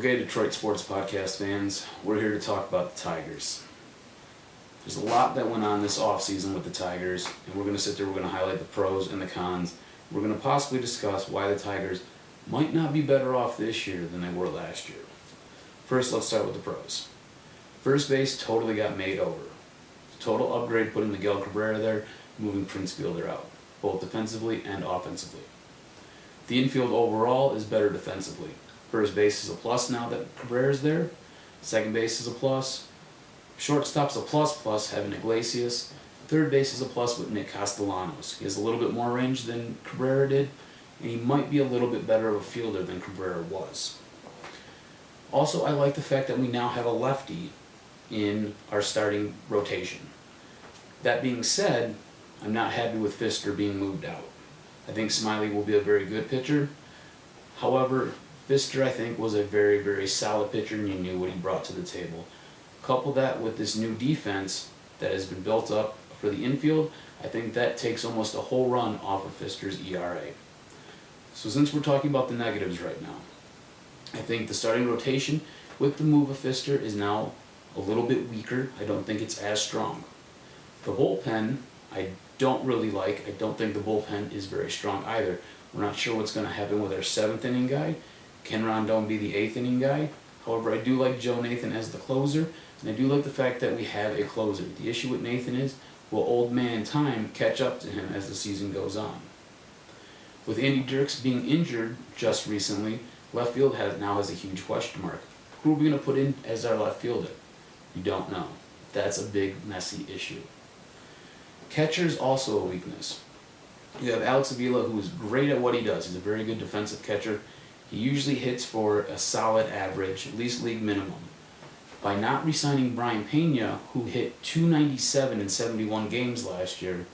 Okay, Detroit Sports Podcast fans, we're here to talk about the Tigers. There's a lot that went on this offseason with the Tigers, and we're going to sit there, we're going to highlight the pros and the cons. We're going to possibly discuss why the Tigers might not be better off this year than they were last year. First, let's start with the pros. First base totally got made over. Total upgrade putting Miguel Cabrera there, moving Prince Fielder out, both defensively and offensively. The infield overall is better defensively. First base is a plus now that Cabrera's there. Second base is a plus. Shortstop's a plus, having Iglesias. Third base is a plus with Nick Castellanos. He has a little bit more range than Cabrera did, and he might be a little bit better of a fielder than Cabrera was. Also, I like the fact that we now have a lefty in our starting rotation. That being said, I'm not happy with Fister being moved out. I think Smiley will be a very good pitcher. However, Fister, I think, was a very, very solid pitcher, and you knew what he brought to the table. Couple that with this new defense that has been built up for the infield, I think that takes almost a whole run off of Fister's ERA. So since we're talking about the negatives right now, I think the starting rotation with the move of Fister is now a little bit weaker. I don't think it's as strong. The bullpen, I don't really like. I don't think the bullpen is very strong either. We're not sure what's going to happen with our 7th inning guy. Can Rondon be the 8th inning guy? However, I do like Joe Nathan as the closer, and I do like the fact that we have a closer. The issue with Nathan is, will old man time catch up to him as the season goes on? With Andy Dirks being injured just recently, left field now has a huge question mark. Who are we going to put in as our left fielder? You don't know. That's a big, messy issue. Catcher is also a weakness. You have Alex Avila, who is great at what he does. He's a very good defensive catcher. He usually hits for a solid average, at least league minimum. By not re-signing Brian Pena, who hit .297 in 71 games last year,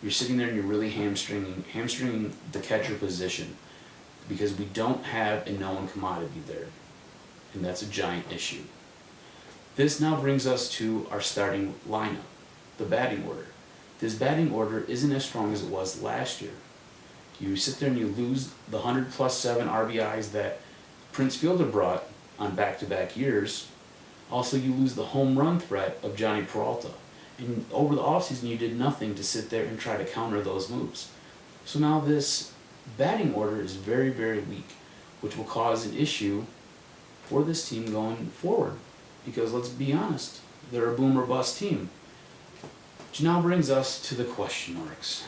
you're sitting there and you're really hamstringing the catcher position because we don't have a known commodity there, and that's a giant issue. This now brings us to our starting lineup, the batting order. This batting order isn't as strong as it was last year. You sit there and you lose the 100+7 RBIs that Prince Fielder brought on back-to-back years. Also, you lose the home run threat of Johnny Peralta. And over the offseason, you did nothing to sit there and try to counter those moves. So now this batting order is very, very weak, which will cause an issue for this team going forward. Because let's be honest, they're a boom or bust team. Which now brings us to the question marks,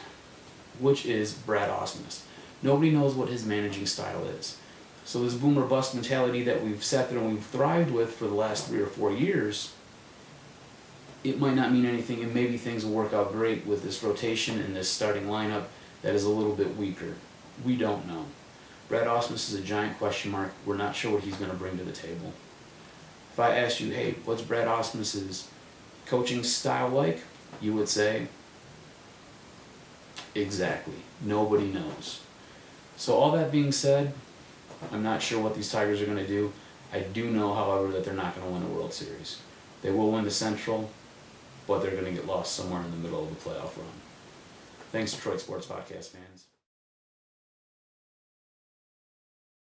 which is Brad Ausmus. Nobody knows what his managing style is. So this boom or bust mentality that we've sat there and we've thrived with for the last 3 or 4 years, it might not mean anything, and maybe things will work out great with this rotation and this starting lineup that is a little bit weaker. We don't know. Brad Ausmus is a giant question mark. We're not sure what he's going to bring to the table. If I asked you, hey, what's Brad Ausmus's coaching style like? You would say, exactly. Nobody knows. So all that being said, I'm not sure what these Tigers are going to do. I do know, however, that they're not going to win a World Series. They will win the Central, but they're going to get lost somewhere in the middle of the playoff run. Thanks, Detroit Sports Podcast fans.